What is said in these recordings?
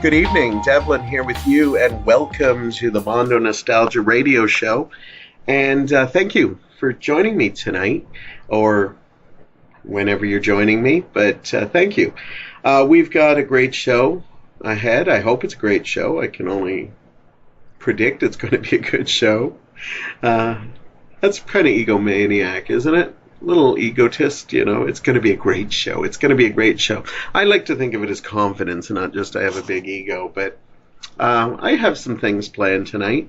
good evening. Devlin here with you, and welcome to the Mondo Nostalgia Radio Show. And thank you for joining me tonight, or whenever you're joining me, but thank you. We've got a great show ahead. I hope it's a great show. I can only predict it's going to be a good show. That's kind of egomaniac, isn't it? A little egotist, you know. It's going to be a great show. It's going to be a great show. I like to think of it as confidence and not just I have a big ego, but I have some things planned tonight.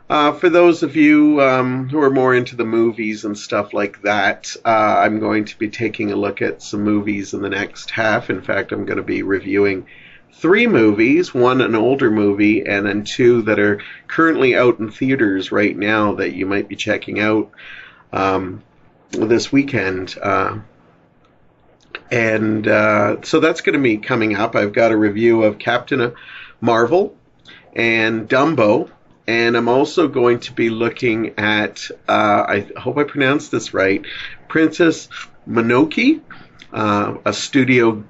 For those of you who are more into the movies and stuff like that, I'm going to be taking a look at some movies in the next half. In fact, I'm going to be reviewing 3 movies, one an older movie, and then 2 that are currently out in theaters right now that you might be checking out this weekend. So that's going to be coming up. I've got a review of Captain Marvel and Dumbo. And I'm also going to be looking at, I hope I pronounced this right, Princess Mononoke, a Studio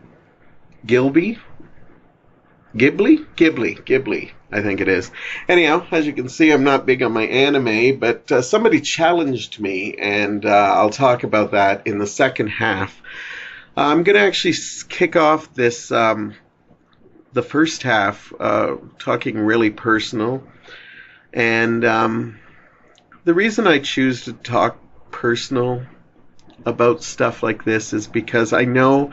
Ghibli, I think it is. Anyhow, as you can see, I'm not big on my anime, but somebody challenged me, and I'll talk about that in the second half. I'm going to actually kick off this, the first half, talking really personal. And the reason I choose to talk personal about stuff like this is because I know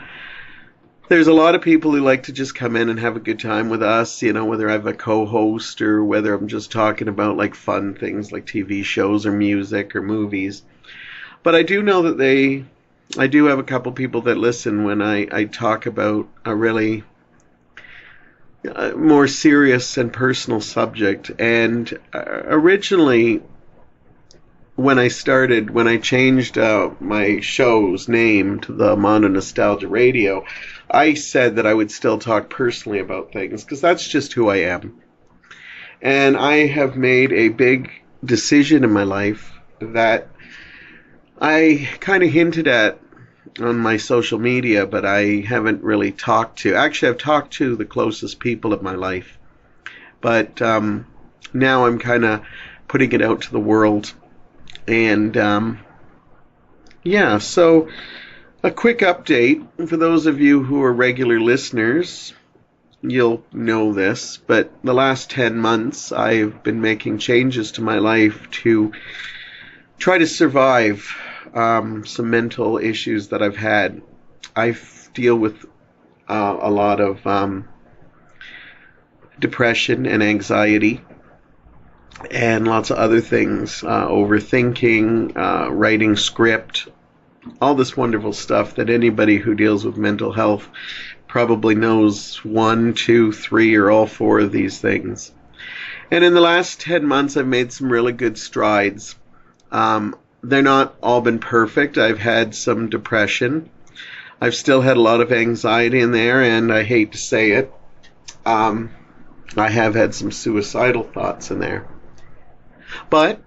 there's a lot of people who like to just come in and have a good time with us, you know, whether I have a co-host or whether I'm just talking about like fun things like TV shows or music or movies. But I do know that I do have a couple people that listen when I talk about a really more serious and personal subject. And originally, when I changed my show's name to the Mondo Nostalgia Radio, I said that I would still talk personally about things, because that's just who I am. And I have made a big decision in my life that I kind of hinted at on my social media, but I haven't really talked to. Actually, I've talked to the closest people of my life, but now I'm kind of putting it out to the world. And so a quick update for those of you who are regular listeners. You'll know this, but the last 10 months I've been making changes to my life to try to survive some mental issues that I've had. I deal with a lot of depression and anxiety and lots of other things, overthinking, writing script, all this wonderful stuff that anybody who deals with mental health probably knows 1, 2, 3, or all 4 of these things. And in the last 10 months, I've made some really good strides. They're not all been perfect. I've had some depression. I've still had a lot of anxiety in there, and I hate to say it, I have had some suicidal thoughts in there. But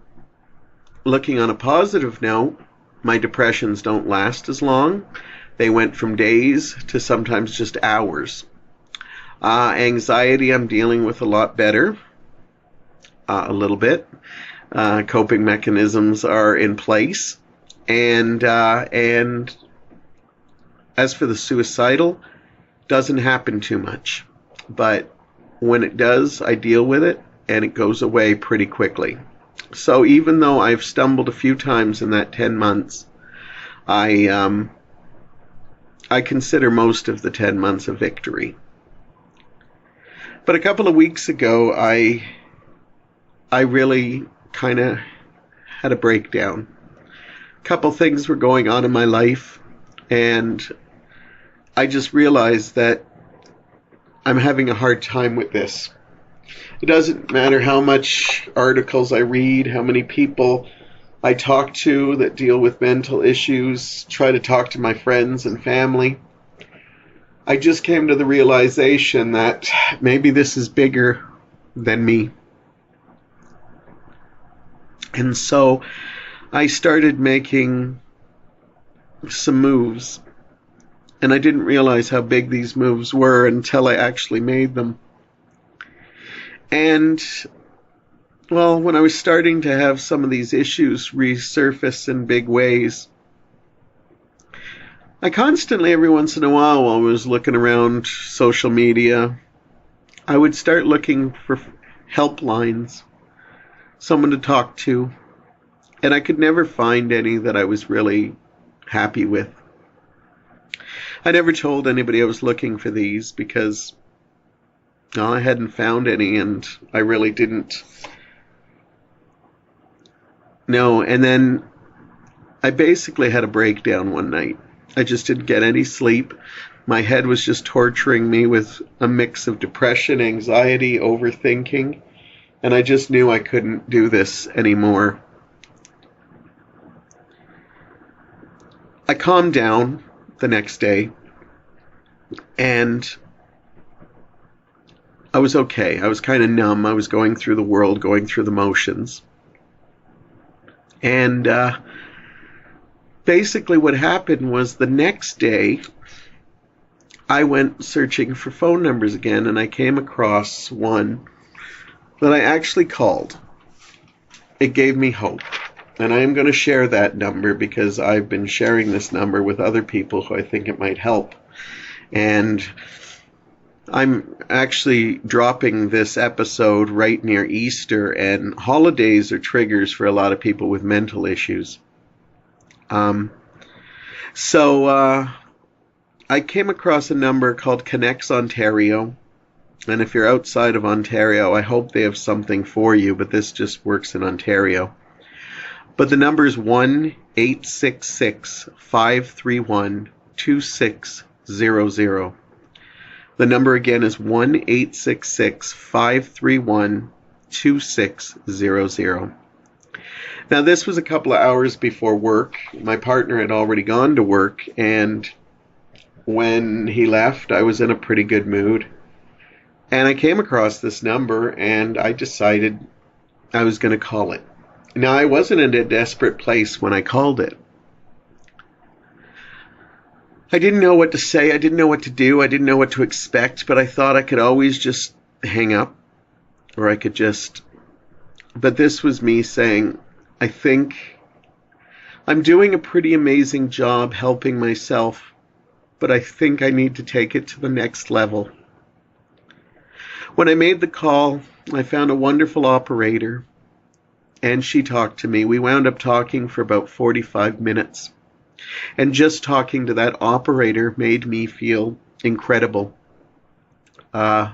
looking on a positive note, my depressions don't last as long. They went from days to sometimes just hours. Anxiety I'm dealing with a lot better, a little bit. Coping mechanisms are in place. And as for the suicidal, doesn't happen too much. But when it does, I deal with it, and it goes away pretty quickly. So even though I've stumbled a few times in that 10 months, I consider most of the 10 months a victory. But a couple of weeks ago, I really kind of had a breakdown. A couple things were going on in my life, and I just realized that I'm having a hard time with this. It doesn't matter how much articles I read, how many people I talk to that deal with mental issues, try to talk to my friends and family. I just came to the realization that maybe this is bigger than me. And so I started making some moves, and I didn't realize how big these moves were until I actually made them. And, well, when I was starting to have some of these issues resurface in big ways, I constantly, every once in a while I was looking around social media, I would start looking for helplines, someone to talk to, and I could never find any that I was really happy with. I never told anybody I was looking for these because I hadn't found any, and I really didn't know. And then I basically had a breakdown one night. I just didn't get any sleep. My head was just torturing me with a mix of depression, anxiety, overthinking, and I just knew I couldn't do this anymore. I calmed down the next day, and I was okay. I was kind of numb. I was going through the world, going through the motions. And basically what happened was the next day, I went searching for phone numbers again, and I came across one that I actually called. It gave me hope. And I am going to share that number because I've been sharing this number with other people who I think it might help. And I'm actually dropping this episode right near Easter, and holidays are triggers for a lot of people with mental issues. So I came across a number called Connects Ontario, and if you're outside of Ontario, I hope they have something for you, but this just works in Ontario. But the number is 1-866-531-2600. The number again is 1-866-531-2600. Now, this was a couple of hours before work. My partner had already gone to work, and when he left, I was in a pretty good mood. And I came across this number, and I decided I was going to call it. Now, I wasn't in a desperate place when I called it. I didn't know what to say. I didn't know what to do. I didn't know what to expect, but I thought I could always just hang up, or I could just... But this was me saying, I think I'm doing a pretty amazing job helping myself, but I think I need to take it to the next level. When I made the call, I found a wonderful operator, and she talked to me. We wound up talking for about 45 minutes. And just talking to that operator made me feel incredible. There's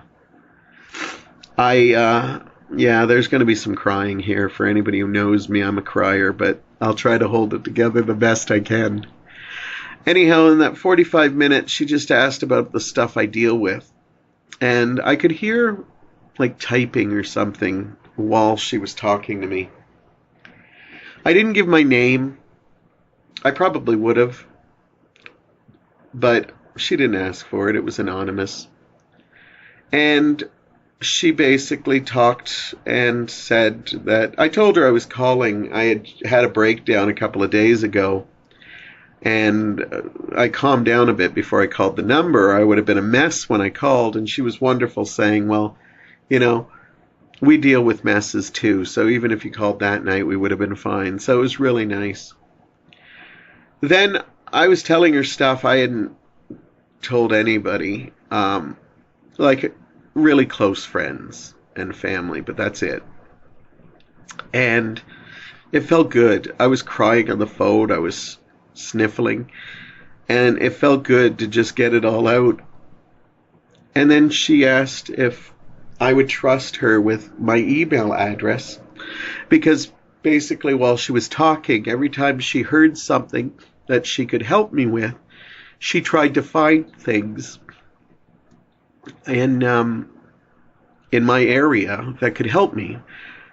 going to be some crying here. For anybody who knows me, I'm a crier, but I'll try to hold it together the best I can. Anyhow, in that 45 minutes, she just asked about the stuff I deal with. And I could hear, like, typing or something while she was talking to me. I didn't give my name. I probably would have, but she didn't ask for it. It was anonymous. And she basically talked and said that I told her I was calling. I had had a breakdown a couple of days ago, and I calmed down a bit before I called the number. I would have been a mess when I called, and she was wonderful, saying, well, you know, we deal with messes too, so even if you called that night, we would have been fine. So it was really nice. Then I was telling her stuff I hadn't told anybody, like really close friends and family, but that's it. And it felt good. I was crying on the phone. I was sniffling. And it felt good to just get it all out. And then she asked if I would trust her with my email address, because basically while she was talking, every time she heard something that she could help me with, she tried to find things in my area that could help me,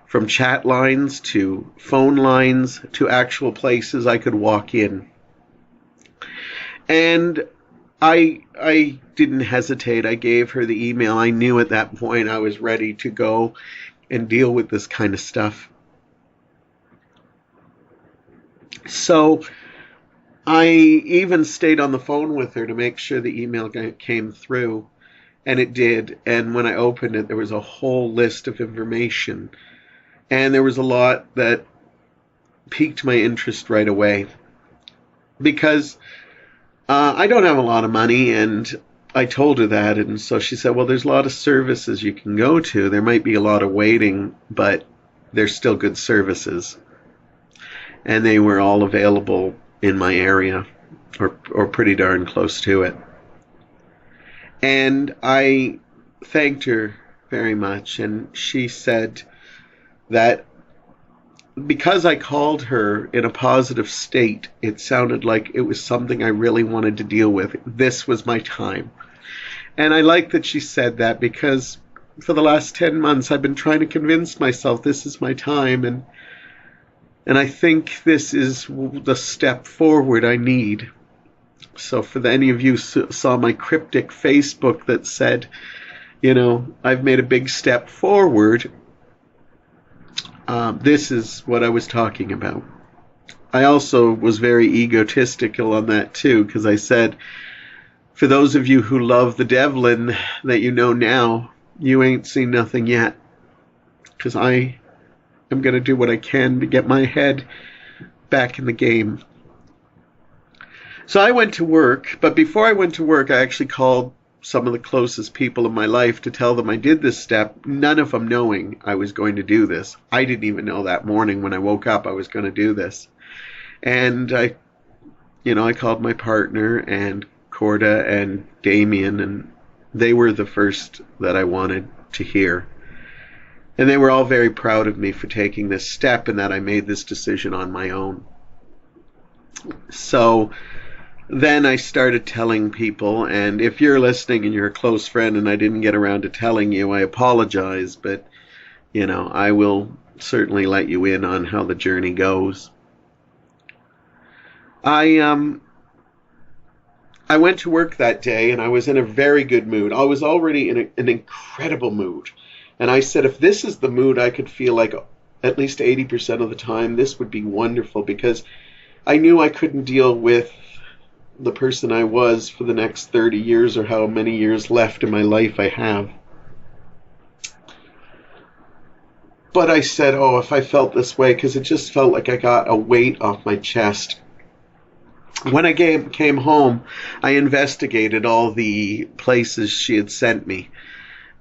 from chat lines to phone lines to actual places I could walk in. And I didn't hesitate. I gave her the email. I knew at that point I was ready to go and deal with this kind of stuff. So I even stayed on the phone with her to make sure the email came through. And it did. And when I opened it, there was a whole list of information. And there was a lot that piqued my interest right away. Because I don't have a lot of money, and I told her that. And so she said, well, there's a lot of services you can go to. There might be a lot of waiting, but there's still good services. And they were all available in my area, or pretty darn close to it. And I thanked her very much, and she said that because I called her in a positive state, it sounded like it was something I really wanted to deal with. This was my time. And I like that she said that, because for the last 10 months I've been trying to convince myself this is my time, and I think this is the step forward I need. So for any of you who saw my cryptic Facebook that said, I've made a big step forward, this is what I was talking about. I also was very egotistical on that too, because I said, for those of you who love the Devlin that you know now, you ain't seen nothing yet. Because I am going to do what I can to get my head back in the game. So I went to work, but before I went to work, I actually called some of the closest people in my life to tell them I did this step, none of them knowing I was going to do this. I didn't even know that morning when I woke up I was going to do this. And I called my partner and Corda and Damien, and they were the first that I wanted to hear. And they were all very proud of me for taking this step and that I made this decision on my own. So then I started telling people, and if you're listening and you're a close friend and I didn't get around to telling you, I apologize, but, I will certainly let you in on how the journey goes. I went to work that day, and I was in a very good mood. I was already in an incredible mood. And I said, if this is the mood I could feel like at least 80% of the time, this would be wonderful, because I knew I couldn't deal with the person I was for the next 30 years or how many years left in my life I have. But I said, if I felt this way, because it just felt like I got a weight off my chest. When I came home, I investigated all the places she had sent me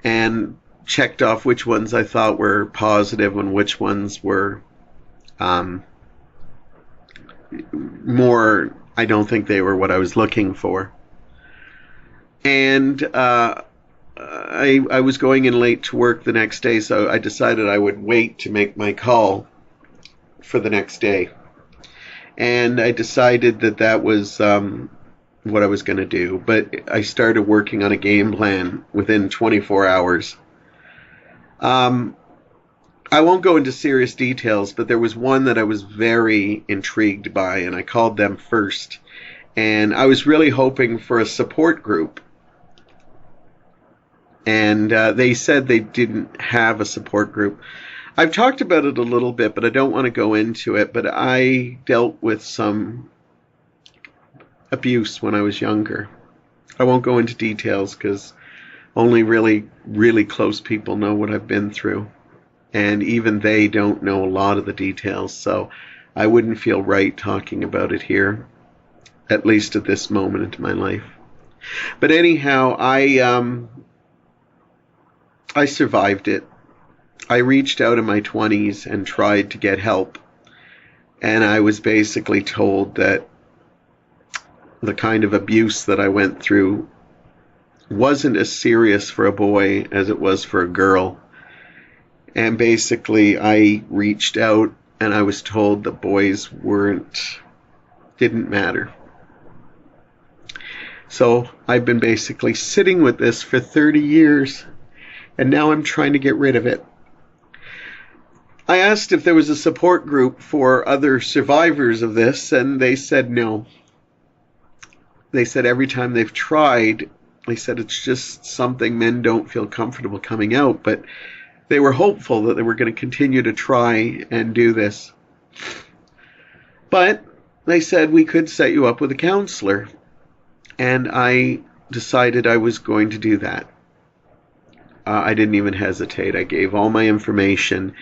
and checked off which ones I thought were positive and which ones were more, I don't think they were what I was looking for. And I was going in late to work the next day, so I decided I would wait to make my call for the next day. And I decided that was what I was going to do. But I started working on a game plan within 24 hours. I won't go into serious details, but there was one that I was very intrigued by, and I called them first. And I was really hoping for a support group. And they said they didn't have a support group. I've talked about it a little bit, but I don't want to go into it. But I dealt with some abuse when I was younger. I won't go into details because only really, really close people know what I've been through. And even they don't know a lot of the details. So I wouldn't feel right talking about it here, at least at this moment in my life. But anyhow, I survived it. I reached out in my 20s and tried to get help. And I was basically told that the kind of abuse that I went through wasn't as serious for a boy as it was for a girl. And basically I reached out and I was told that boys didn't matter. So I've been basically sitting with this for 30 years, and now I'm trying to get rid of it. I asked if there was a support group for other survivors of this, and they said no. They said every time they've tried, they said it's just something men don't feel comfortable coming out, but they were hopeful that they were going to continue to try and do this. But they said we could set you up with a counselor, and I decided I was going to do that. I didn't even hesitate. I gave all my information,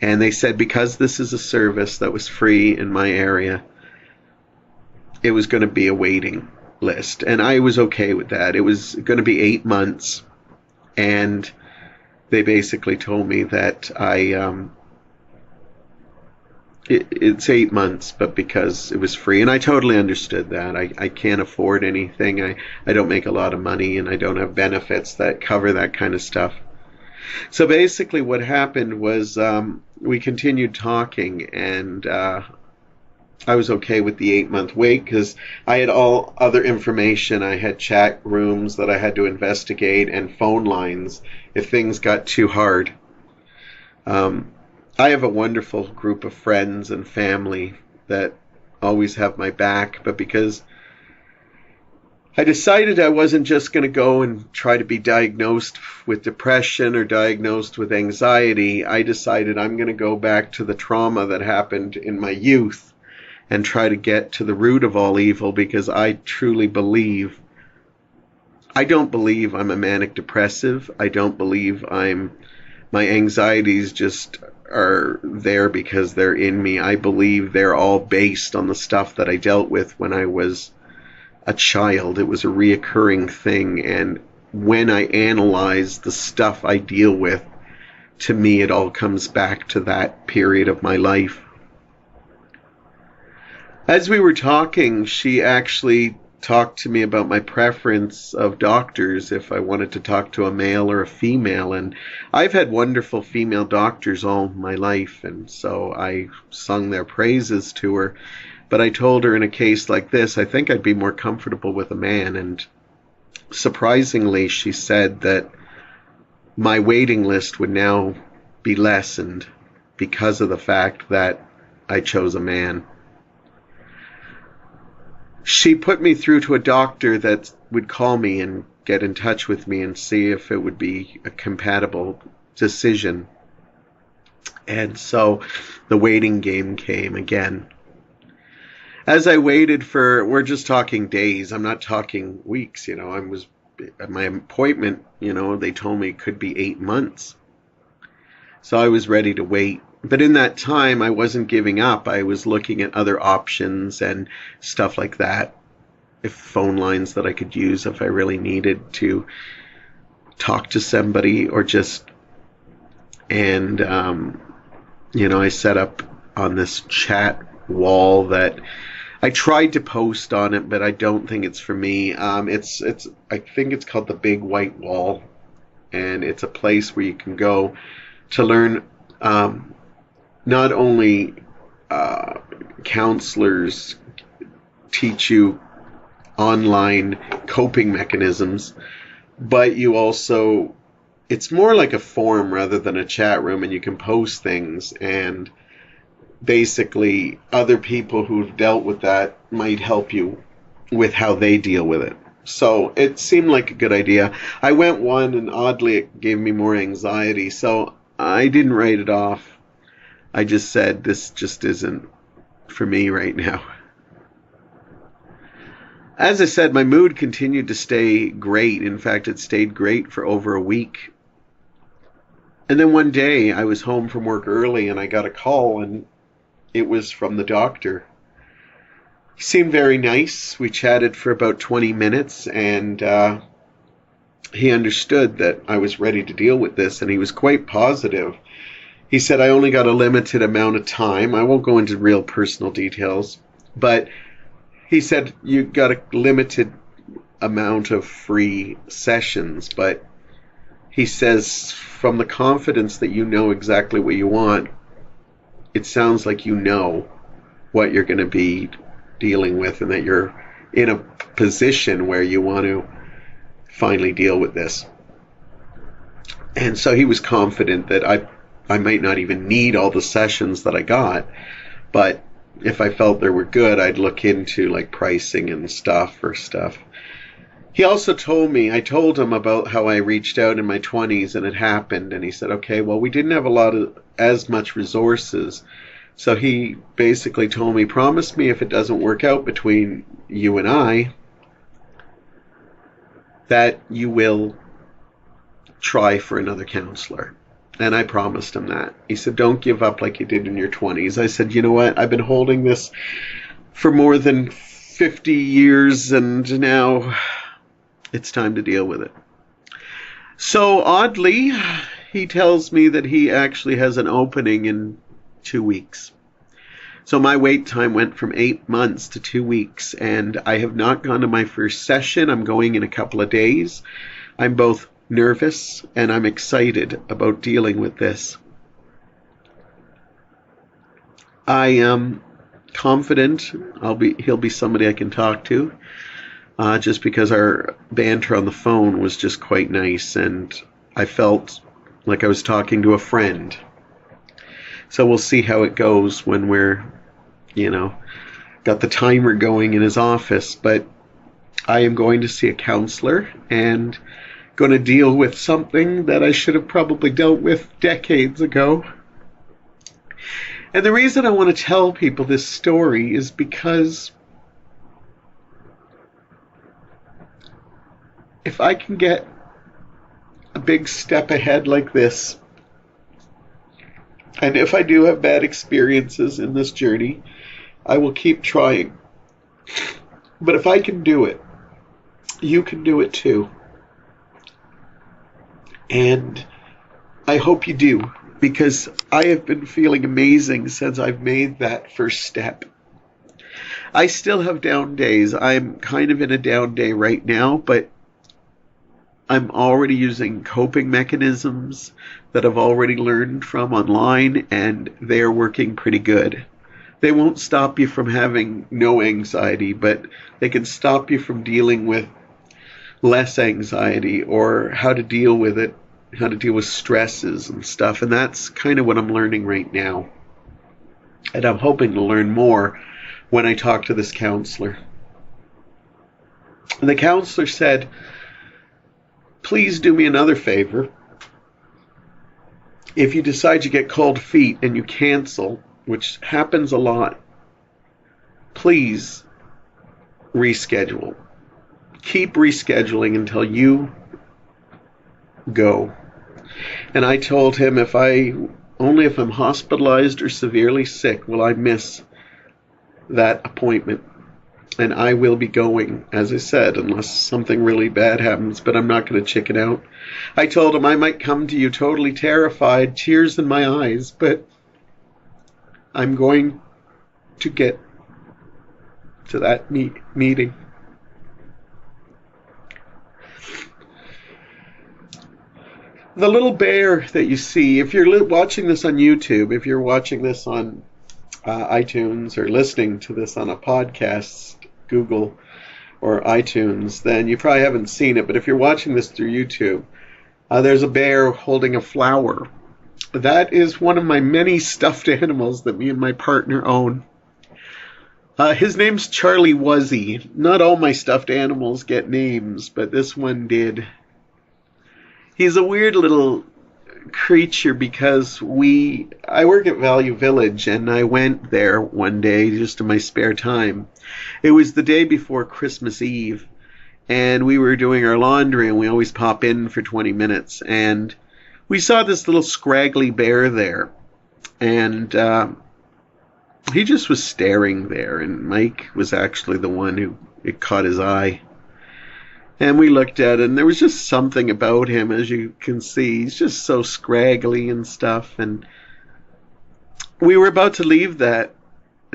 and they said because this is a service that was free in my area, it was going to be a waiting list, and I was okay with that. It was going to be 8 months, and they basically told me that it's 8 months, but because it was free, and I totally understood that. I can't afford anything. I don't make a lot of money, and I don't have benefits that cover that kind of stuff. So basically what happened was we continued talking, and I was okay with the 8-month wait because I had all other information. I had chat rooms that I had to investigate and phone lines if things got too hard. I have a wonderful group of friends and family that always have my back, but because I decided I wasn't just going to go and try to be diagnosed with depression or diagnosed with anxiety, I decided I'm going to go back to the trauma that happened in my youth and try to get to the root of all evil, because I truly believe, I don't believe I'm a manic depressive. I don't believe my anxieties just are there because they're in me. I believe they're all based on the stuff that I dealt with when I was a child. It was a reoccurring thing, and when I analyze the stuff I deal with, to me it all comes back to that period of my life. As we were talking, she actually talked to me about my preference of doctors, if I wanted to talk to a male or a female, and I've had wonderful female doctors all my life, and so I sung their praises to her. But I told her in a case like this, I think I'd be more comfortable with a man, and surprisingly she said that my waiting list would now be lessened because of the fact that I chose a man. She put me through to a doctor that would call me and get in touch with me and see if it would be a compatible decision. And so the waiting game came again. As I waited for, we're just talking days, I'm not talking weeks, I was at my appointment, they told me it could be 8 months. So I was ready to wait. But in that time, I wasn't giving up. I was looking at other options and stuff like that. If phone lines that I could use if I really needed to talk to somebody, or just, and, I set up on this chat wall that I tried to post on it, but I don't think it's for me. I think it's called the Big White Wall, and it's a place where you can go to learn, not only counselors teach you online coping mechanisms, but you also, it's more like a forum rather than a chat room, and you can post things, and basically other people who've dealt with that might help you with how they deal with it. So it seemed like a good idea. I went one, and oddly it gave me more anxiety, so I didn't write it off. I just said, this just isn't for me right now. As I said, my mood continued to stay great. In fact, it stayed great for over a week. And then one day I was home from work early, and I got a call, and it was from the doctor. He seemed very nice. We chatted for about 20 minutes, and he understood that I was ready to deal with this, and he was quite positive. He said, I only got a limited amount of time. I won't go into real personal details, but he said, you got a limited amount of free sessions, but he says, from the confidence that you know exactly what you want, it sounds like you know what you're going to be dealing with, and that you're in a position where you want to finally deal with this. And so he was confident that I might not even need all the sessions that I got, but if I felt they were good, I'd look into like pricing and stuff. He also told me, I told him about how I reached out in my 20s and it happened, and he said, okay, well, we didn't have as much resources. So he basically told me, promise me if it doesn't work out between you and I, that you will try for another counselor. And I promised him that. He said, don't give up like you did in your 20s. I said, you know what? I've been holding this for more than 50 years, and now it's time to deal with it. So oddly, he tells me that he actually has an opening in 2 weeks. So my wait time went from 8 months to 2 weeks, and I have not gone to my first session. I'm going in a couple of days. I'm both nervous and I'm excited about dealing with this. I am confident he'll be somebody I can talk to, just because our banter on the phone was just quite nice, and I felt like I was talking to a friend. So we'll see how it goes when we're, got the timer going in his office. But I am going to see a counselor and going to deal with something that I should have probably dealt with decades ago. And the reason I want to tell people this story is because if I can get a big step ahead like this, and if I do have bad experiences in this journey, I will keep trying. But if I can do it, you can do it too. And I hope you do, because I have been feeling amazing since I've made that first step. I still have down days. I'm kind of in a down day right now, but I'm already using coping mechanisms that I've already learned from online, and they're working pretty good. They won't stop you from having no anxiety, but they can stop you from dealing with less anxiety, or how to deal with it, how to deal with stresses and stuff. And that's kind of what I'm learning right now. And I'm hoping to learn more when I talk to this counselor. And the counselor said, please do me another favor. If you decide you get cold feet and you cancel, which happens a lot, please reschedule. Keep rescheduling until you go. And I told him only if I'm hospitalized or severely sick will I miss that appointment. And I will be going, as I said, unless something really bad happens, but I'm not going to chicken out. I told him I might come to you totally terrified, tears in my eyes, but I'm going to get to that meeting. The little bear that you see, if you're watching this on YouTube, if you're watching this on iTunes, or listening to this on a podcast, Google or iTunes, then you probably haven't seen it. But if you're watching this through YouTube, there's a bear holding a flower. That is one of my many stuffed animals that me and my partner own. His name's Charlie Wuzzy. Not all my stuffed animals get names, but this one did. He's a weird little creature because I work at Value Village, and I went there one day just in my spare time. It was the day before Christmas Eve, and we were doing our laundry, and we always pop in for 20 minutes, and we saw this little scraggly bear there, and he just was staring there, and Mike was actually the one who it caught his eye. And we looked at it, and there was just something about him, as you can see. He's just so scraggly and stuff. And we were about to leave that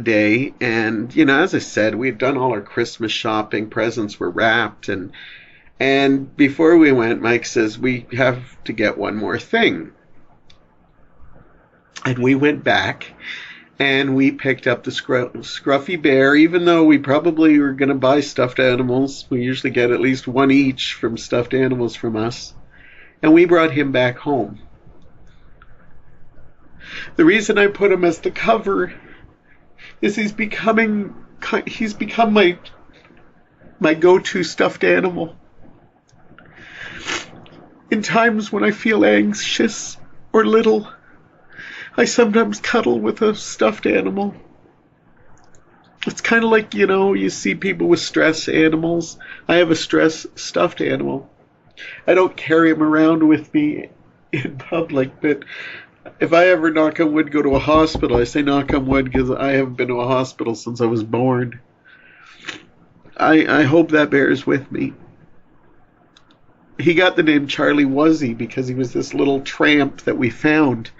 day, and, as I said, we had done all our Christmas shopping. Presents were wrapped, and before we went, Mike says, we have to get one more thing. And we went back, and we picked up the scruffy bear, even though we probably were going to buy stuffed animals. We usually get at least one each from stuffed animals from us. And we brought him back home. The reason I put him as the cover is he's become my go-to stuffed animal. In times when I feel anxious or little, I sometimes cuddle with a stuffed animal. It's kind of like, you see people with stress animals. I have a stress stuffed animal. I don't carry him around with me in public, but if I ever, knock on wood, go to a hospital, I say knock on wood because I haven't been to a hospital since I was born. I hope that bears with me. He got the name Charlie Wuzzy because he was this little tramp that we found.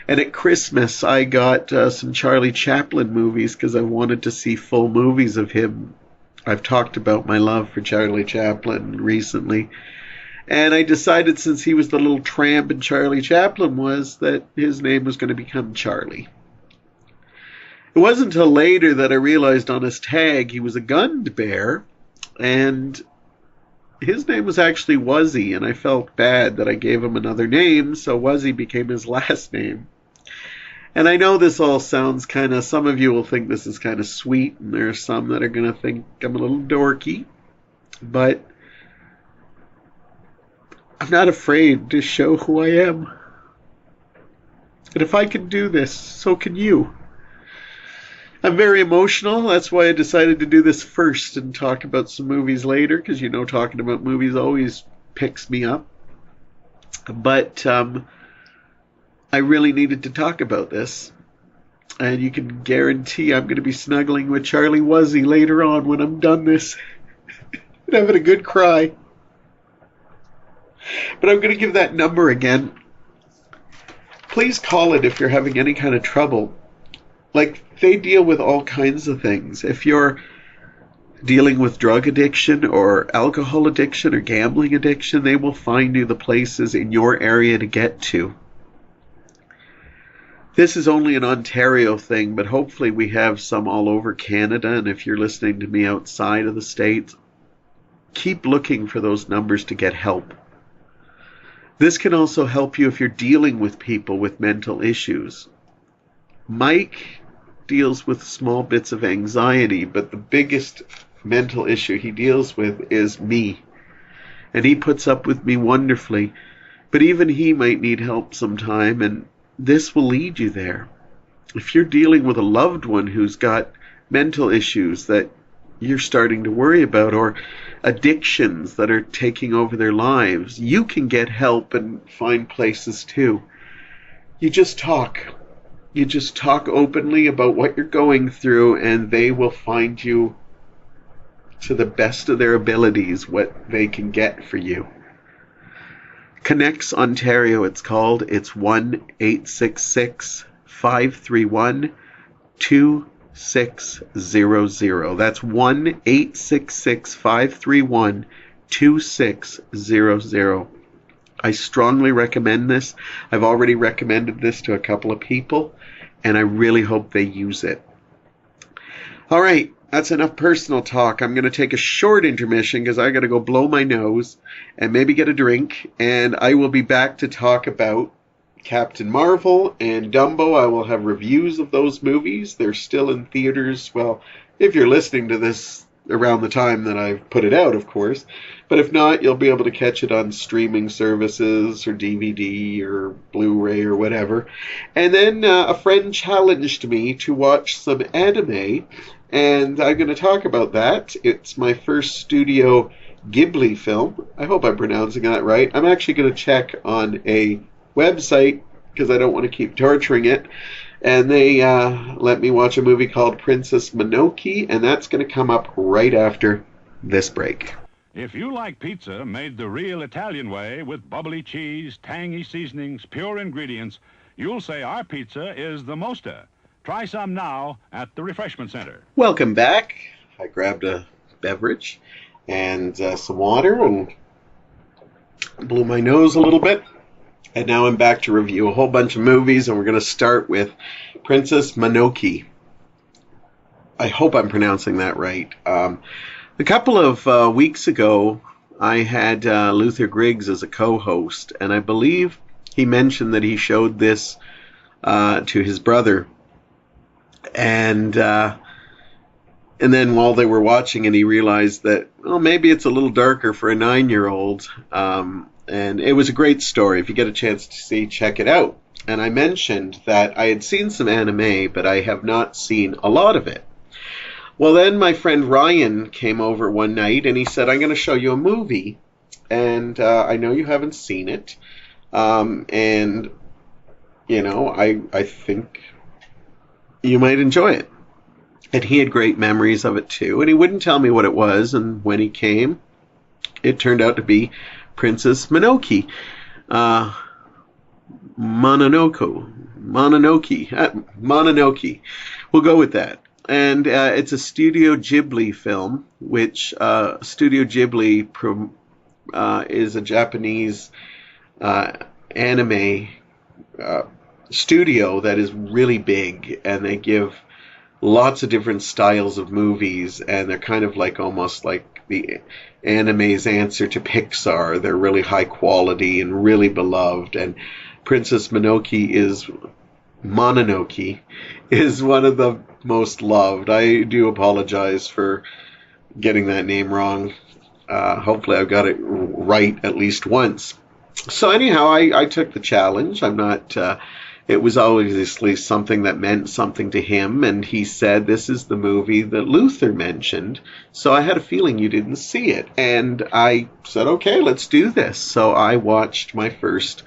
And at Christmas, I got some Charlie Chaplin movies because I wanted to see full movies of him. I've talked about my love for Charlie Chaplin recently. And I decided, since he was the little tramp and Charlie Chaplin was, that his name was going to become Charlie. It wasn't until later that I realized on his tag he was a Gund bear, and his name was actually Wuzzy, and I felt bad that I gave him another name, so Wuzzy became his last name. And I know this all sounds some of you will think this is kind of sweet, and there are some that are going to think I'm a little dorky, but I'm not afraid to show who I am. And if I can do this, so can you. I'm very emotional. That's why I decided to do this first and talk about some movies later, because talking about movies always picks me up. But I really needed to talk about this. And you can guarantee I'm going to be snuggling with Charlie Wuzzy later on when I'm done this. And having a good cry. But I'm going to give that number again. Please call it if you're having any kind of trouble. They deal with all kinds of things. If you're dealing with drug addiction or alcohol addiction or gambling addiction, they will find you the places in your area to get to. This is only an Ontario thing, but hopefully we have some all over Canada. And if you're listening to me outside of the States, keep looking for those numbers to get help. This can also help you if you're dealing with people with mental issues. Mike deals with small bits of anxiety, but the biggest mental issue he deals with is me. And he puts up with me wonderfully. But even he might need help sometime, and this will lead you there. If you're dealing with a loved one who's got mental issues that you're starting to worry about, or addictions that are taking over their lives, you can get help and find places too. You just talk. You just talk openly about what you're going through, and they will find you, to the best of their abilities, what they can get for you. Connects Ontario, it's called. It's 1-866-531-2600. That's 1-866-531-2600. I strongly recommend this. I've already recommended this to a couple of people, and I really hope they use it. All right, that's enough personal talk. I'm going to take a short intermission because I got to go blow my nose and maybe get a drink, and I will be back to talk about Captain Marvel and Dumbo. I will have reviews of those movies. They're still in theaters. Well, if you're listening to this around the time that I've put it out, of course. But if not, you'll be able to catch it on streaming services or DVD or Blu-ray or whatever. And then a friend challenged me to watch some anime, and I'm going to talk about that. It's my first Studio Ghibli film. I hope I'm pronouncing that right. I'm actually going to check on a website because I don't want to keep torturing it. And they let me watch a movie called Princess Mononoke, and that's going to come up right after this break. If you like pizza made the real Italian way with bubbly cheese, tangy seasonings, pure ingredients, you'll say our pizza is the Mosta. Try some now at the Refreshment Center. Welcome back. I grabbed a beverage and some water and blew my nose a little bit. And now I'm back to review a whole bunch of movies, and we're going to start with Princess Mononoke. I hope I'm pronouncing that right. A couple of weeks ago, I had Luther Griggs as a co-host, and I believe he mentioned that he showed this to his brother. And then while they were watching it, he realized that, well, maybe it's a little darker for a 9-year-old. And it was a great story. If you get a chance to see, check it out. And I mentioned that I had seen some anime, but I have not seen a lot of it. Well, then my friend Ryan came over one night, and he said, I'm going to show you a movie and I know you haven't seen it, and I think you might enjoy it. And he had great memories of it too, and he wouldn't tell me what it was. And when he came, it turned out to be Princess Mononoke. Mononoke. We'll go with that. And it's a Studio Ghibli film, which Studio Ghibli is a Japanese anime studio that is really big, and they give lots of different styles of movies, and they're kind of like almost like the anime's answer to Pixar. They're really high quality and really beloved, and Princess Mononoke is one of the most loved. I do apologize for getting that name wrong. Hopefully I've got it right at least once. So anyhow, I took the challenge. It was obviously something that meant something to him, and he said, this is the movie that Luther mentioned, so I had a feeling you didn't see it. And I said, okay, let's do this. So I watched my first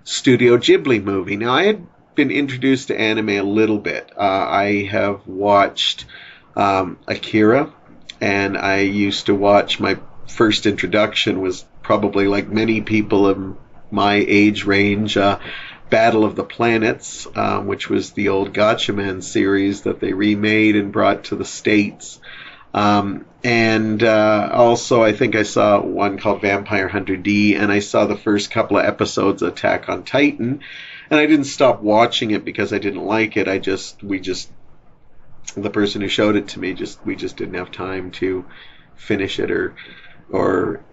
Studio Ghibli movie. Now, I had been introduced to anime a little bit. I have watched Akira, and I used to watch, my first introduction was probably like many people of my age range, Battle of the Planets, which was the old Gatchaman series that they remade and brought to the States. And also, I think I saw one called Vampire Hunter D, and I saw the first couple of episodes of Attack on Titan, and I didn't stop watching it because I didn't like it. The person who showed it to me, we just didn't have time to finish it or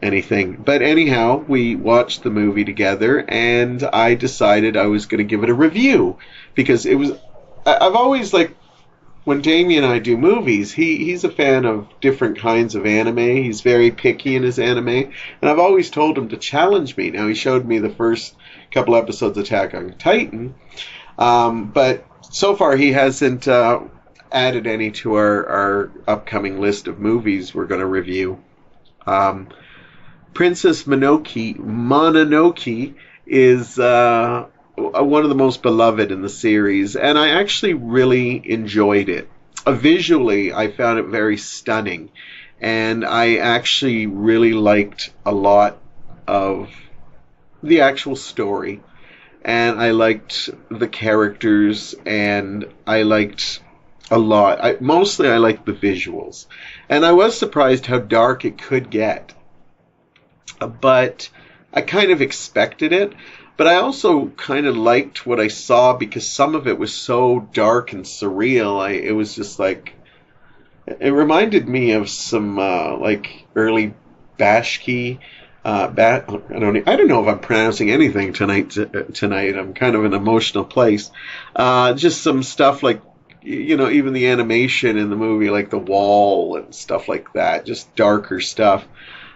anything. But anyhow, we watched the movie together, and I decided I was going to give it a review, because I've always, like, when Damien and I do movies, he's a fan of different kinds of anime. He's very picky in his anime, and I've always told him to challenge me. Now, he showed me the first couple episodes of Attack on Titan, but so far he hasn't added any to our upcoming list of movies we're going to review. Princess Mononoke is one of the most beloved in the series, and I actually really enjoyed it. Visually, I found it very stunning, and I actually really liked a lot of the actual story, and I liked the characters, and I liked a lot. Mostly I liked the visuals. And I was surprised how dark it could get. But I kind of expected it. But I also kind of liked what I saw, because some of it was so dark and surreal. It was just like, it reminded me of some like early Bashki. I don't know if I'm pronouncing anything tonight. I'm kind of in an emotional place. Just some stuff like, even the animation in the movie, like the wall and stuff like that, just darker stuff.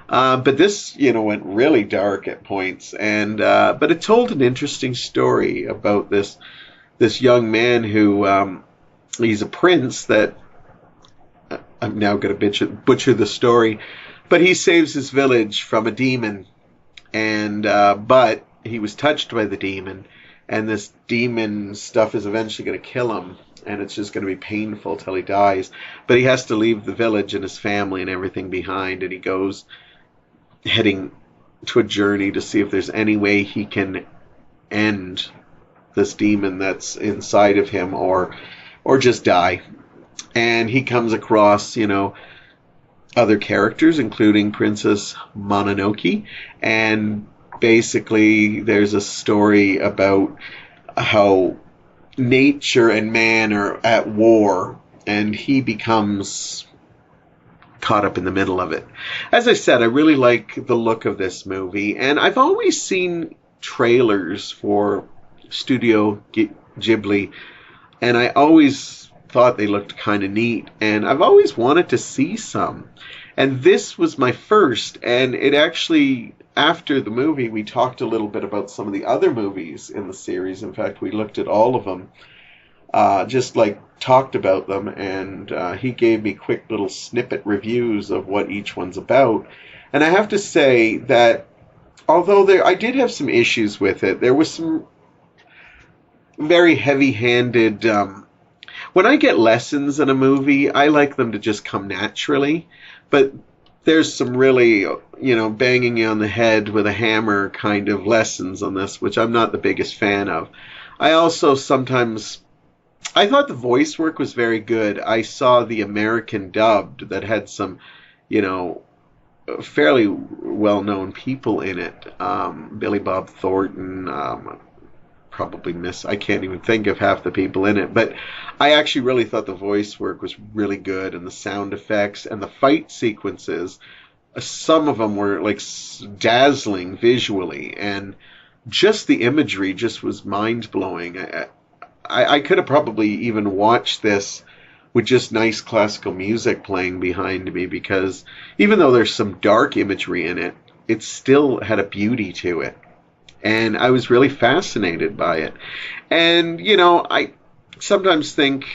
But this, went really dark at points, and but it told an interesting story about this young man who he's a prince that I'm now going to butcher the story, but he saves his village from a demon, and but he was touched by the demon, and this demon stuff is eventually going to kill him. And it's just going to be painful till he dies. But he has to leave the village and his family and everything behind. And he goes heading to a journey to see if there's any way he can end this demon that's inside of him, or just die. And he comes across, other characters, including Princess Mononoke. And basically there's a story about how nature and man are at war, and he becomes caught up in the middle of it. As I said, I really like the look of this movie, and I've always seen trailers for Studio Ghibli, and I always thought they looked kind of neat, and I've always wanted to see some. And this was my first, and it actually, after the movie, we talked a little bit about some of the other movies in the series. In fact, we looked at all of them, just like talked about them, and he gave me quick little snippet reviews of what each one's about. And I have to say that although I did have some issues with it, there was some very heavy-handed. When I get lessons in a movie, I like them to just come naturally. But there's some really, banging you on the head with a hammer kind of lessons on this, which I'm not the biggest fan of. I also sometimes, I thought the voice work was very good. I saw the American dubbed that had some, fairly well-known people in it. Billy Bob Thornton, I can't even think of half the people in it, but I actually really thought the voice work was really good, and the sound effects and the fight sequences, some of them were like dazzling visually, and just the imagery just was mind-blowing. I could have probably even watched this with just nice classical music playing behind me, because even though there's some dark imagery in it, it still had a beauty to it. And I was really fascinated by it. And, I sometimes think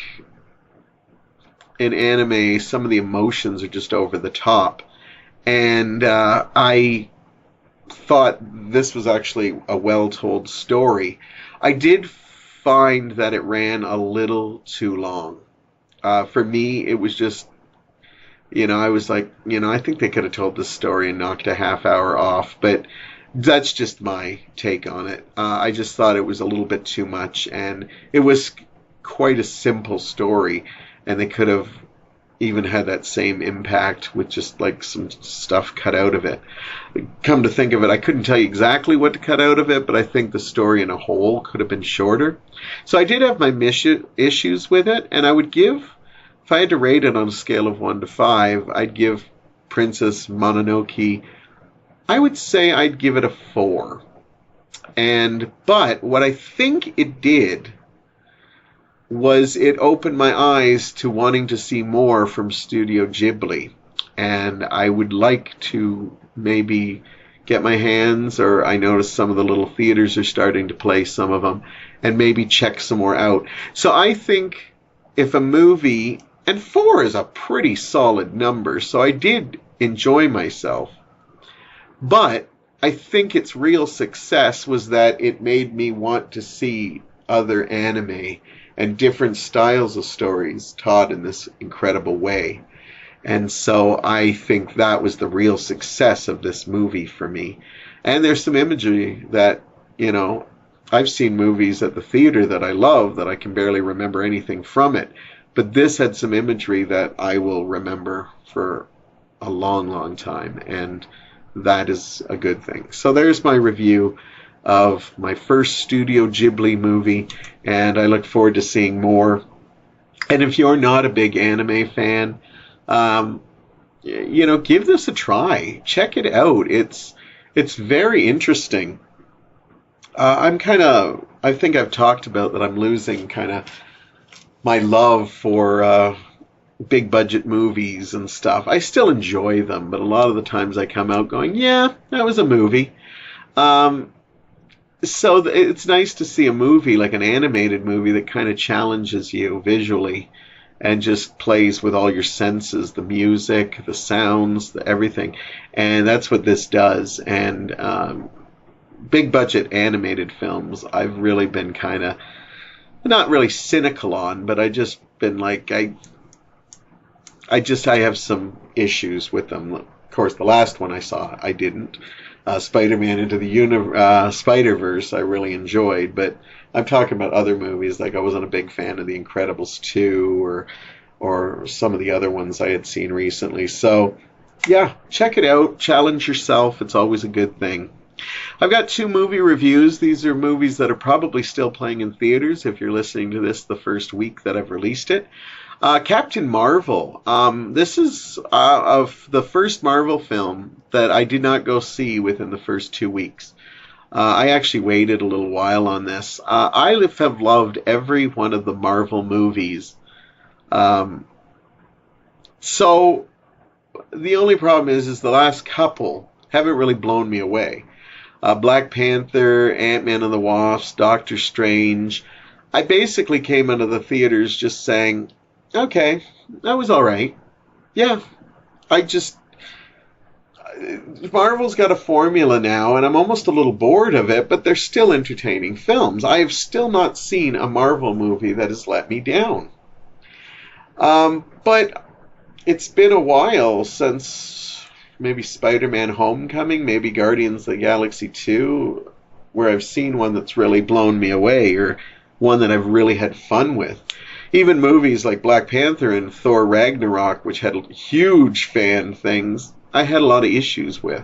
in anime, some of the emotions are just over the top. And I thought this was actually a well-told story. I did find that it ran a little too long. For me, it was just, I was like, I think they could have told this story and knocked a half hour off. But that's just my take on it. I just thought it was a little bit too much, and it was quite a simple story, and they could have even had that same impact with just like some stuff cut out of it. Come to think of it, I couldn't tell you exactly what to cut out of it, but I think the story in a whole could have been shorter. So I did have my issues with it, and I would give, if I had to rate it on a scale of 1 to 5, I'd give Princess Mononoke, I would say I'd give it a 4. But what I think it did was it opened my eyes to wanting to see more from Studio Ghibli. And I would like to maybe get my hands, or I noticed some of the little theaters are starting to play some of them, and maybe check some more out. So I think if a movie, and 4 is a pretty solid number, so I did enjoy myself. But I think its real success was that it made me want to see other anime and different styles of stories taught in this incredible way. And so I think that was the real success of this movie for me. And there's some imagery that, I've seen movies at the theater that I love that I can barely remember anything from it. But this had some imagery that I will remember for a long, long time. And that is a good thing. So there's my review of my first Studio Ghibli movie, and I look forward to seeing more. And if you're not a big anime fan, give this a try. Check it out. It's very interesting. I think I've talked about that I'm losing kind of my love for big budget movies and stuff. I still enjoy them, but a lot of the times I come out going, yeah, that was a movie. So it's nice to see a movie, like an animated movie, that kind of challenges you visually and just plays with all your senses, the music, the sounds, everything. And that's what this does. And big budget animated films, I've really been kind of, not really cynical on, but I just been like, I have some issues with them. Of course, the last one I saw, I didn't. Spider-Man Into the Spider-Verse, I really enjoyed, but I'm talking about other movies. Like I wasn't a big fan of The Incredibles 2 or some of the other ones I had seen recently. So, yeah, check it out. Challenge yourself. It's always a good thing. I've got 2 movie reviews. These are movies that are probably still playing in theaters if you're listening to this the first week that I've released it. Captain Marvel. This is of the first Marvel film that I did not go see within the first 2 weeks. I actually waited a little while on this. I have loved every one of the Marvel movies. So the only problem is the last couple haven't really blown me away. Black Panther, Ant-Man and the Wasp, Doctor Strange. I basically came out of the theaters just saying, okay, that was all right. Yeah, Marvel's got a formula now, and I'm almost a little bored of it, but they're still entertaining films. I have still not seen a Marvel movie that has let me down. But it's been a while since maybe Spider-Man Homecoming, maybe Guardians of the Galaxy 2, where I've seen one that's really blown me away, or one that I've really had fun with. Even movies like Black Panther and Thor Ragnarok, which had huge fan things, I had a lot of issues with.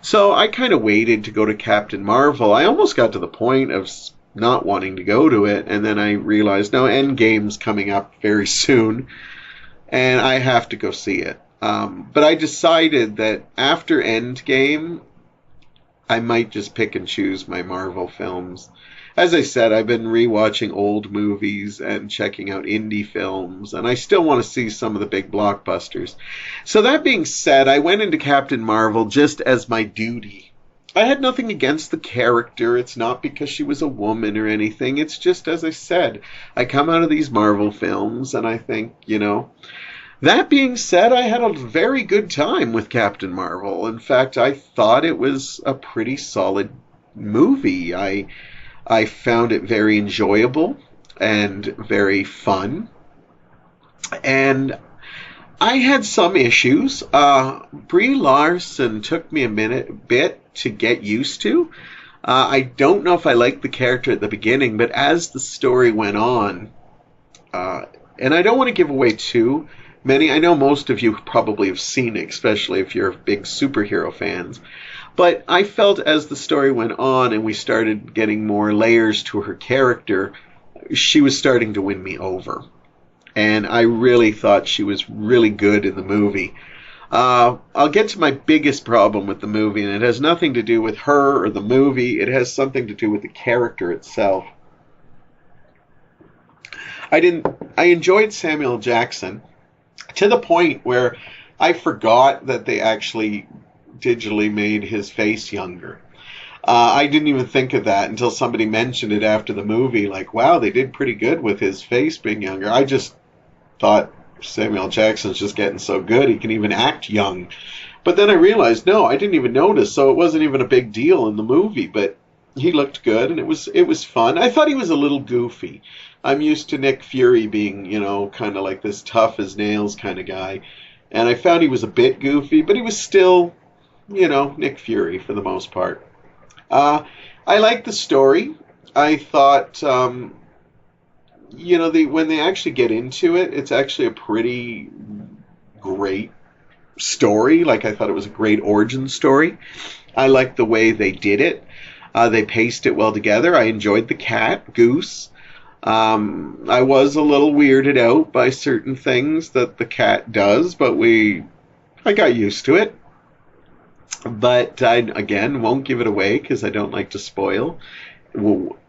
So I kind of waited to go to Captain Marvel. I almost got to the point of not wanting to go to it, and then I realized, no, Endgame's coming up very soon, and I have to go see it. But I decided that after Endgame, I might just pick and choose my Marvel films. As I said, I've been rewatching old movies and checking out indie films, and I still want to see some of the big blockbusters. So that being said, I went into Captain Marvel just as my duty. I had nothing against the character. It's not because she was a woman or anything. It's just, as I said, I come out of these Marvel films and I think, That being said, I had a very good time with Captain Marvel. In fact, I thought it was a pretty solid movie. I found it very enjoyable and very fun. And I had some issues. Brie Larson took me a bit to get used to. I don't know if I liked the character at the beginning, but as the story went on, and I don't want to give away too many. I know most of you probably have seen it, especially if you're big superhero fans. But I felt as the story went on and we started getting more layers to her character, she was starting to win me over. And I really thought she was really good in the movie. I'll get to my biggest problem with the movie, and it has nothing to do with her or the movie. It has something to do with the character itself. I enjoyed Samuel Jackson to the point where I forgot that they actually digitally made his face younger. I didn't even think of that until somebody mentioned it after the movie, like, wow, they did pretty good with his face being younger. I just thought Samuel Jackson's just getting so good he can even act young. But then I realized, no, I didn't even notice, so it wasn't even a big deal in the movie, but he looked good and it was fun. I thought he was a little goofy. I'm used to Nick Fury being, kind of like this tough as nails kind of guy. And I found he was a bit goofy, but he was still, Nick Fury for the most part. I liked the story. I thought, when they actually get into it, it's actually a pretty great story. Like, I thought it was a great origin story. I liked the way they did it. They paced it well together. I enjoyed the cat, Goose. I was a little weirded out by certain things that the cat does, but I got used to it. But I, again, won't give it away because I don't like to spoil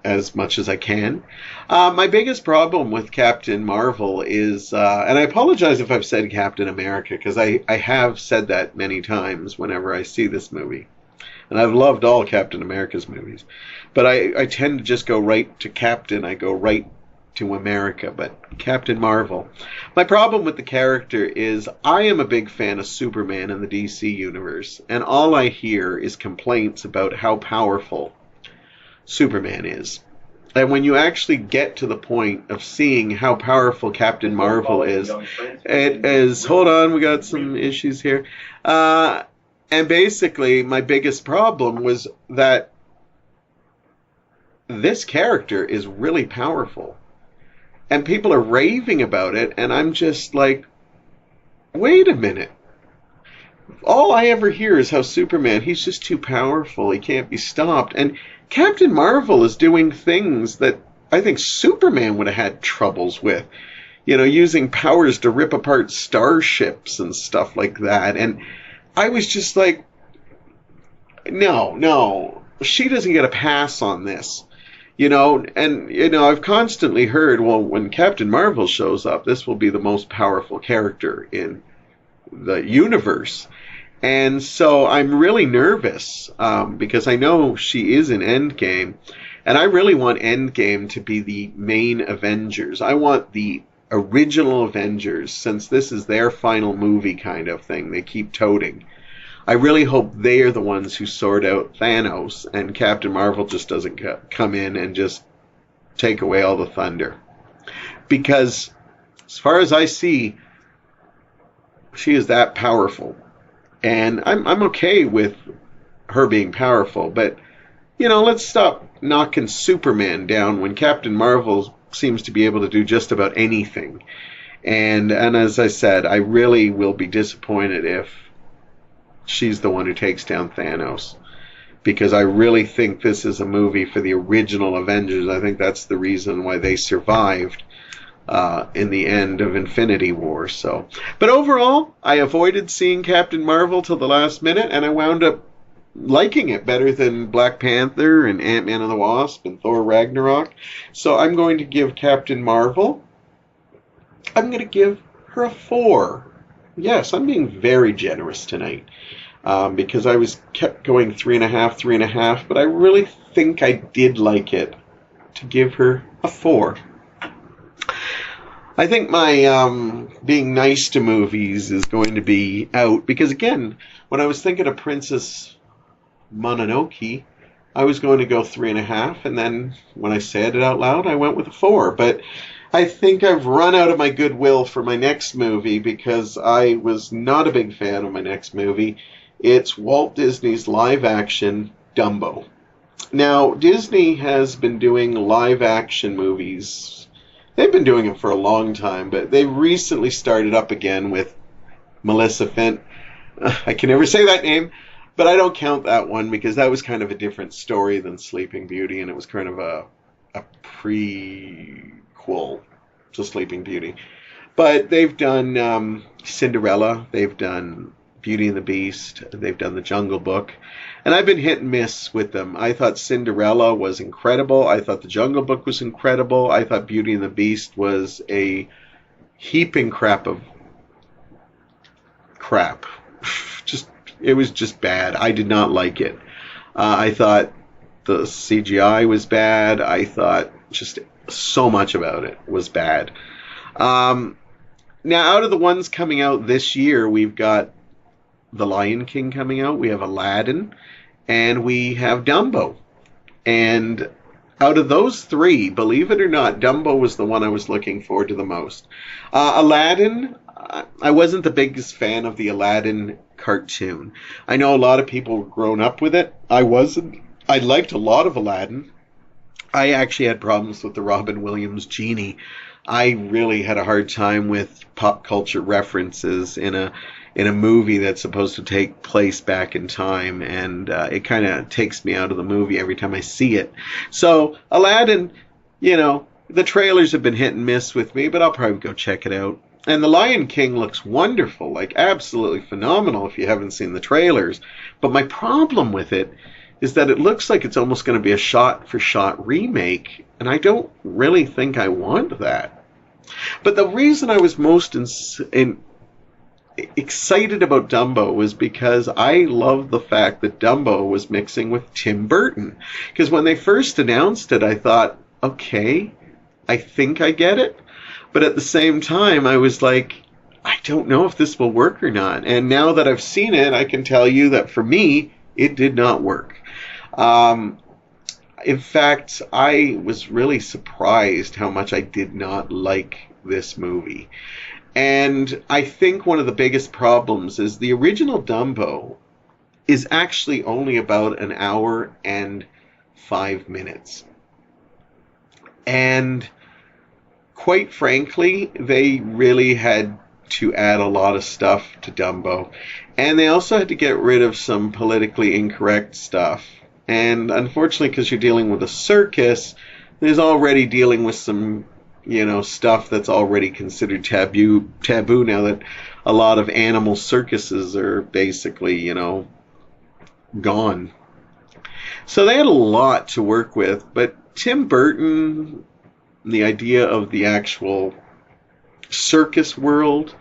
as much as I can. My biggest problem with Captain Marvel is, and I apologize if I've said Captain America, because I have said that many times whenever I see this movie. And I've loved all Captain America's movies. But I tend to just go right to Captain. I go right to America. But Captain Marvel. My problem with the character is I am a big fan of Superman in the DC universe. And all I hear is complaints about how powerful Superman is. And when you actually get to the point of seeing how powerful Captain Marvel is, it is... Hold on, we got some issues here. And basically, my biggest problem was that this character is really powerful. And people are raving about it, and I'm just like, wait a minute. All I ever hear is how Superman, he's just too powerful, he can't be stopped. And Captain Marvel is doing things that I think Superman would have had troubles with. Using powers to rip apart starships and stuff like that. And I was just like, no, she doesn't get a pass on this. I've constantly heard, well, when Captain Marvel shows up, this will be the most powerful character in the universe. And so I'm really nervous because I know she is in Endgame. And I really want Endgame to be the main Avengers. I want the original Avengers, since this is their final movie kind of thing they keep toting, I really hope they are the ones who sort out Thanos and Captain Marvel just doesn't come in and just take away all the thunder. Because as far as I see, she is that powerful. And I'm okay with her being powerful, but, let's stop knocking Superman down when Captain Marvel seems to be able to do just about anything. And as I said, I really will be disappointed if she's the one who takes down Thanos. Because I really think this is a movie for the original Avengers. I think that's the reason why they survived in the end of Infinity War. But overall, I avoided seeing Captain Marvel till the last minute, and I wound up liking it better than Black Panther and Ant-Man and the Wasp and Thor Ragnarok. So I'm going to give Captain Marvel, I'm going to give her a 4. Yes, I'm being very generous tonight. Because I kept going 3.5, 3.5, but I really think I did like it to give her a 4. I think my being nice to movies is going to be out, because again, when I was thinking of Princess Mononoke, I was going to go 3.5, and then when I said it out loud, I went with a 4. But I think I've run out of my goodwill for my next movie, because I was not a big fan of my next movie. It's Walt Disney's live-action Dumbo. Now, Disney has been doing live-action movies. They've been doing them for a long time, but they recently started up again with Maleficent. I can never say that name, but I don't count that one because that was kind of a different story than Sleeping Beauty, and it was kind of a prequel to Sleeping Beauty. But they've done Cinderella, they've done Beauty and the Beast, they've done The Jungle Book, and I've been hit and miss with them. I thought Cinderella was incredible. I thought The Jungle Book was incredible. I thought Beauty and the Beast was a heaping crap. It was just bad. I did not like it. I thought the CGI was bad. I thought just so much about it was bad. Now, out of the ones coming out this year, we've got The Lion King coming out, we have Aladdin, and we have Dumbo. And out of those three, believe it or not, Dumbo was the one I was looking forward to the most. Aladdin, I wasn't the biggest fan of the Aladdin cartoon. I know a lot of people were grown up with it. I wasn't. I liked a lot of Aladdin. I actually had problems with the Robin Williams genie. I really had a hard time with pop culture references in a movie that's supposed to take place back in time, and it kind of takes me out of the movie every time I see it. So Aladdin, the trailers have been hit and miss with me, but I'll probably go check it out. And The Lion King looks wonderful, like absolutely phenomenal if you haven't seen the trailers. But my problem with it is that it looks like it's almost going to be a shot-for-shot remake, and I don't really think I want that. But the reason I was most excited about Dumbo was because I love the fact that Dumbo was mixing with Tim Burton. Because when they first announced it, I thought, okay, I think I get it. But at the same time, I was like, I don't know if this will work or not. And now that I've seen it, I can tell you that for me, it did not work. In fact, I was really surprised how much I did not like this movie. And I think one of the biggest problems is the original Dumbo is actually only about an hour and 5 minutes. And quite frankly, they really had to add a lot of stuff to Dumbo. And they also had to get rid of some politically incorrect stuff. And unfortunately, because you're dealing with a circus, there's already dealing with some, stuff that's already considered taboo now that a lot of animal circuses are basically, gone. So they had a lot to work with. But Tim Burton, the idea of the actual circus world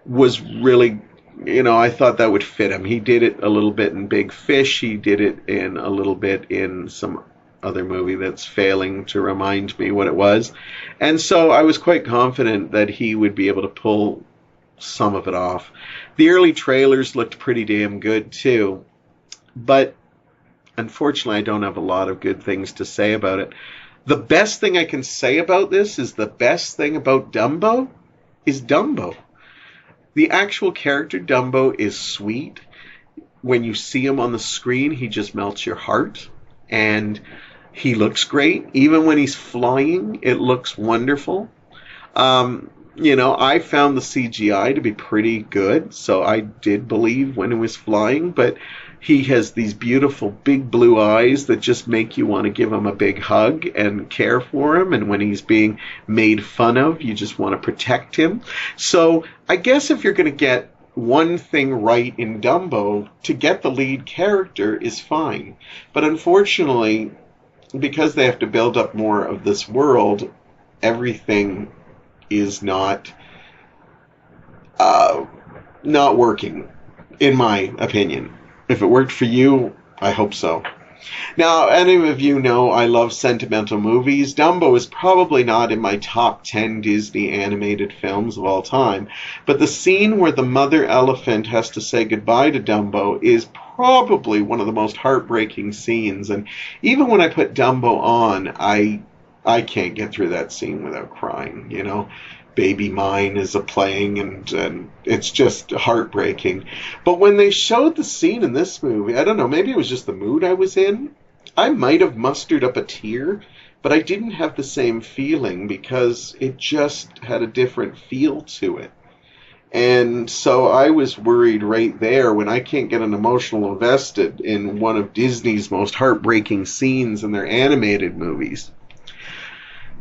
was really, I thought that would fit him. He did it a little bit in Big Fish. He did it in a little bit in some other movie that's failing to remind me what it was. And so I was quite confident that he would be able to pull some of it off. The early trailers looked pretty damn good too, but unfortunately I don't have a lot of good things to say about it. The best thing I can say about this is the best thing about Dumbo is Dumbo. The actual character Dumbo is sweet. When you see him on the screen, he just melts your heart. And he looks great. Even when he's flying, it looks wonderful. I found the CGI to be pretty good, so I did believe when he was flying, but he has these beautiful big blue eyes that just make you want to give him a big hug and care for him, and when he's being made fun of, you just want to protect him. So I guess if you're going to get one thing right in Dumbo, to get the lead character is fine. But unfortunately, because they have to build up more of this world, everything is not working, in my opinion. If it worked for you, I hope so. Now, any of you know I love sentimental movies. Dumbo is probably not in my top 10 Disney animated films of all time, but the scene where the mother elephant has to say goodbye to Dumbo is probably one of the most heartbreaking scenes, and even when I put Dumbo on, I can't get through that scene without crying, Baby Mine is playing, and it's just heartbreaking. But when they showed the scene in this movie, I don't know, maybe it was just the mood I was in. I might have mustered up a tear, but I didn't have the same feeling because it just had a different feel to it. And so I was worried right there when I can't get an emotional invested in one of Disney's most heartbreaking scenes in their animated movies.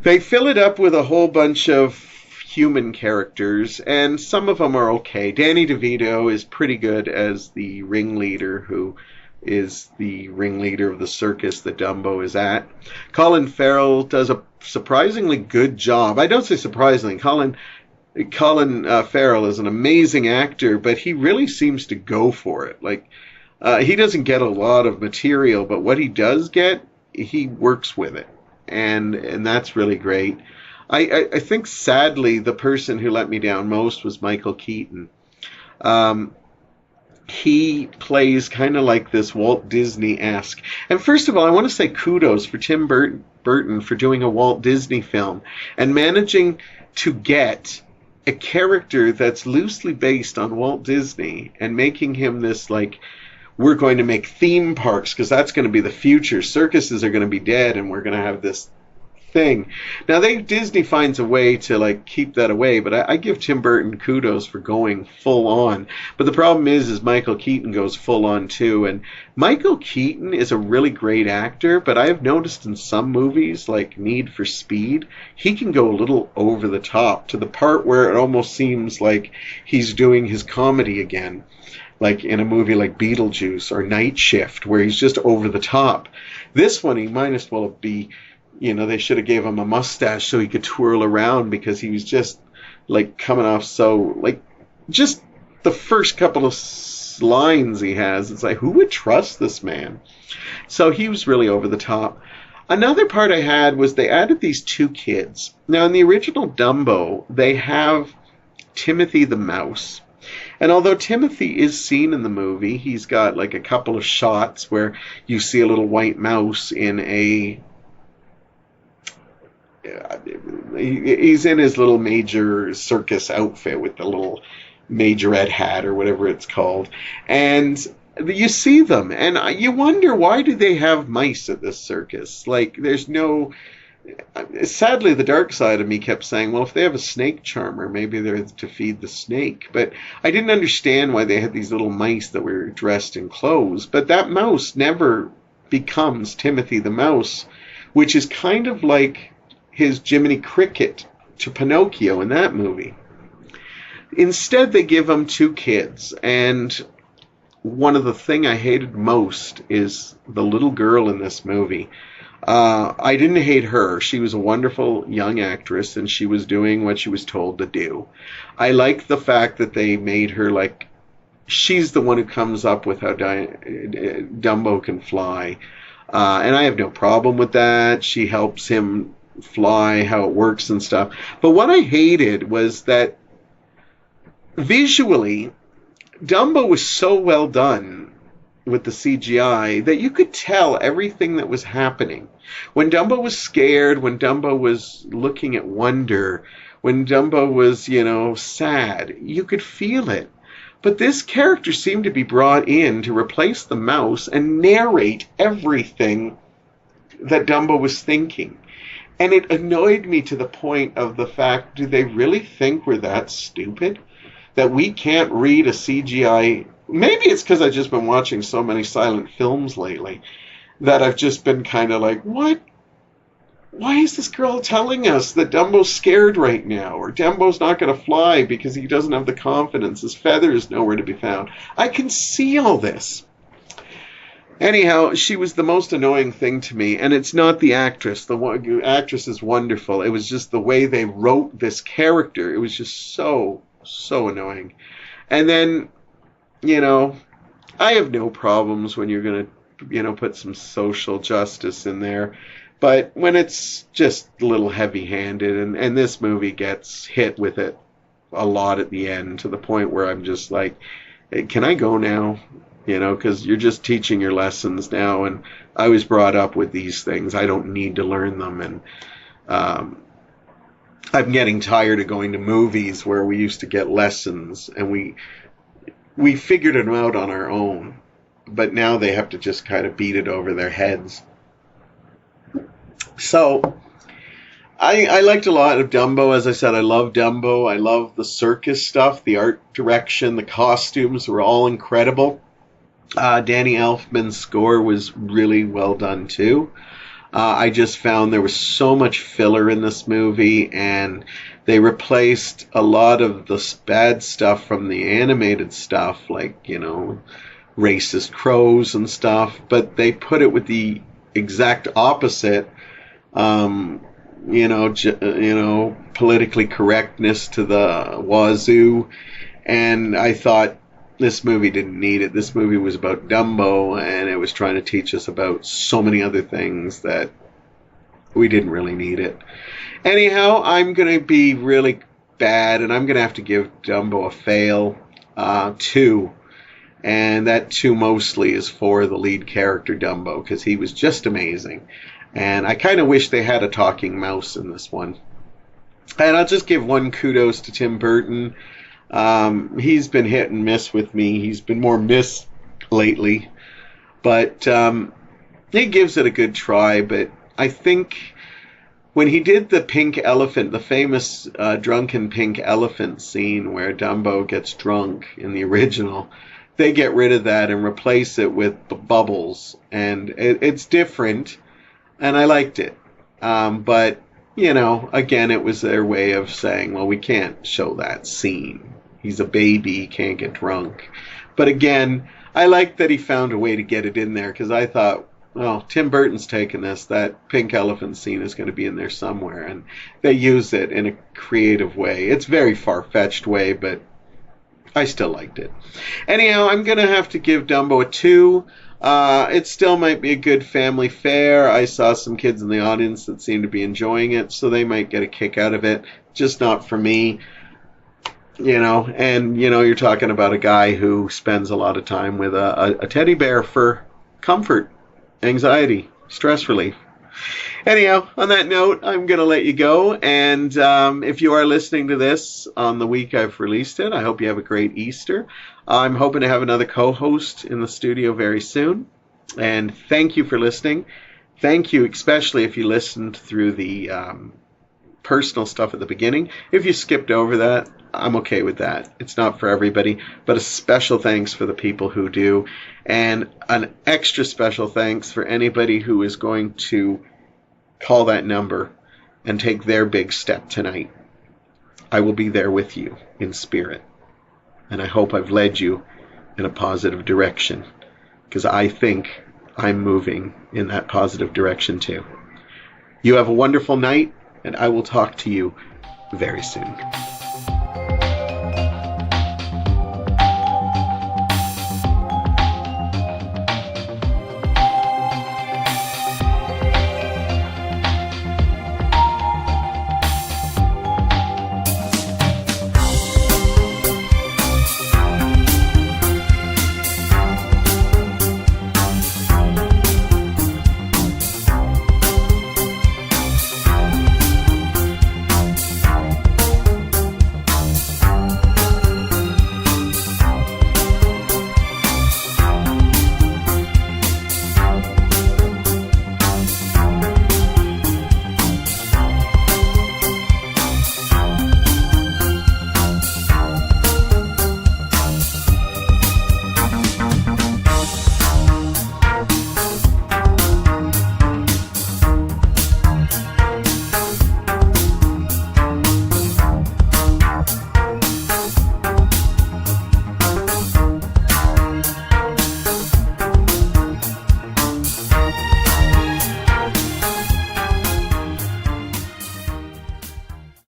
They fill it up with a whole bunch of human characters, and some of them are okay. Danny DeVito is pretty good as the ringleader, who is the ringleader of the circus that Dumbo is at. Colin Farrell does a surprisingly good job. I don't say surprisingly. Colin Farrell is an amazing actor, but he really seems to go for it. He doesn't get a lot of material, but what he does get, he works with it, and that's really great. I think, sadly, the person who let me down most was Michael Keaton. He plays kind of like this Walt Disney-esque. And first of all, I want to say kudos for Tim Burton for doing a Walt Disney film and managing to get a character that's loosely based on Walt Disney and making him this, we're going to make theme parks because that's going to be the future. Circuses are going to be dead and we're going to have this thing. Now, Disney finds a way to keep that away, but I give Tim Burton kudos for going full on. But the problem is Michael Keaton goes full on too, and Michael Keaton is a really great actor, but I have noticed in some movies like Need for Speed, he can go a little over the top to the part where it almost seems like he's doing his comedy again, like in a movie like Beetlejuice or Night Shift, where he's just over the top. This one, he might as well be, they should have gave him a mustache so he could twirl around, because he was just coming off so, just the first couple of lines he has, it's like, who would trust this man? So he was really over the top. Another part I had was they added these two kids. Now, in the original Dumbo, they have Timothy the mouse. And although Timothy is seen in the movie, he's got a couple of shots where you see a little white mouse in he's in his little major circus outfit with the little majorette hat or whatever it's called, and you see them and you wonder, why do they have mice at this circus? There's no, sadly the dark side of me kept saying, well, if they have a snake charmer, maybe they're to feed the snake. But I didn't understand why they had these little mice that were dressed in clothes. But that mouse never becomes Timothy the mouse, which is kind of like his Jiminy Cricket to Pinocchio in that movie. Instead, they give him two kids, and one of the things I hated most is the little girl in this movie. I didn't hate her. She was a wonderful young actress, and she was doing what she was told to do. I like the fact that they made her she's the one who comes up with how Dumbo can fly. And I have no problem with that. She helps him fly, how it works and stuff. But what I hated was that visually, Dumbo was so well done with the CGI that you could tell everything that was happening. When Dumbo was scared, when Dumbo was looking at wonder, when Dumbo was, sad, you could feel it. But this character seemed to be brought in to replace the mouse and narrate everything that Dumbo was thinking. And it annoyed me to the point of the fact, do they really think we're that stupid? That we can't read a CGI? Maybe it's because I've just been watching so many silent films lately that I've just been kind of like, what? Why is this girl telling us that Dumbo's scared right now? Or Dumbo's not going to fly because he doesn't have the confidence. His feather is nowhere to be found. I can see all this. Anyhow, she was the most annoying thing to me. And it's not the actress. The actress is wonderful. It was just the way they wrote this character. It was just so annoying. And then, I have no problems when you're going to, put some social justice in there. But when it's just a little heavy-handed, and this movie gets hit with it a lot at the end, to the point where I'm just like, hey, can I go now? Because you're just teaching your lessons now, and I was brought up with these things. I don't need to learn them, and I'm getting tired of going to movies where we used to get lessons, and we figured it out on our own. But now they have to just kind of beat it over their heads. So, I liked a lot of Dumbo. As I said, I love Dumbo. I love the circus stuff, the art direction, the costumes were all incredible. Danny Elfman's score was really well done, too. I just found there was so much filler in this movie, and they replaced a lot of the bad stuff from the animated stuff, like, racist crows and stuff, but they put it with the exact opposite, politically correctness to the wazoo, and I thought this movie didn't need it. This movie was about Dumbo, and it was trying to teach us about so many other things that we didn't really need it. Anyhow, I'm going to be really bad, and I'm going to have to give Dumbo a fail, 2. And that 2 mostly is for the lead character, Dumbo, because he was just amazing. And I kind of wish they had a talking mouse in this one. And I'll just give one kudos to Tim Burton. He's been hit and miss with me. He's been more miss lately. But he gives it a good try. But I think when he did the pink elephant, the famous drunken pink elephant scene where Dumbo gets drunk in the original, they get rid of that and replace it with the bubbles. And it's different. And I liked it. But, again, it was their way of saying, well, we can't show that scene. He's a baby, he can't get drunk. But again, I liked that he found a way to get it in there, because I thought, well, Tim Burton's taken this. That pink elephant scene is going to be in there somewhere. And they use it in a creative way. It's a very far-fetched way, but I still liked it. Anyhow, I'm going to have to give Dumbo a 2. It still might be a good family fare. I saw some kids in the audience that seemed to be enjoying it, so they might get a kick out of it. Just not for me. And, you're talking about a guy who spends a lot of time with a teddy bear for comfort, anxiety, stress relief. Anyhow, on that note, I'm going to let you go. And if you are listening to this on the week I've released it, I hope you have a great Easter. I'm hoping to have another co-host in the studio very soon. And thank you for listening. Thank you, especially if you listened through the personal stuff at the beginning. If you skipped over that, I'm okay with that. It's not for everybody, but a special thanks for the people who do. And an extra special thanks for anybody who is going to call that number and take their big step tonight. I will be there with you in spirit. And I hope I've led you in a positive direction, because I think I'm moving in that positive direction too. You have a wonderful night, and I will talk to you very soon.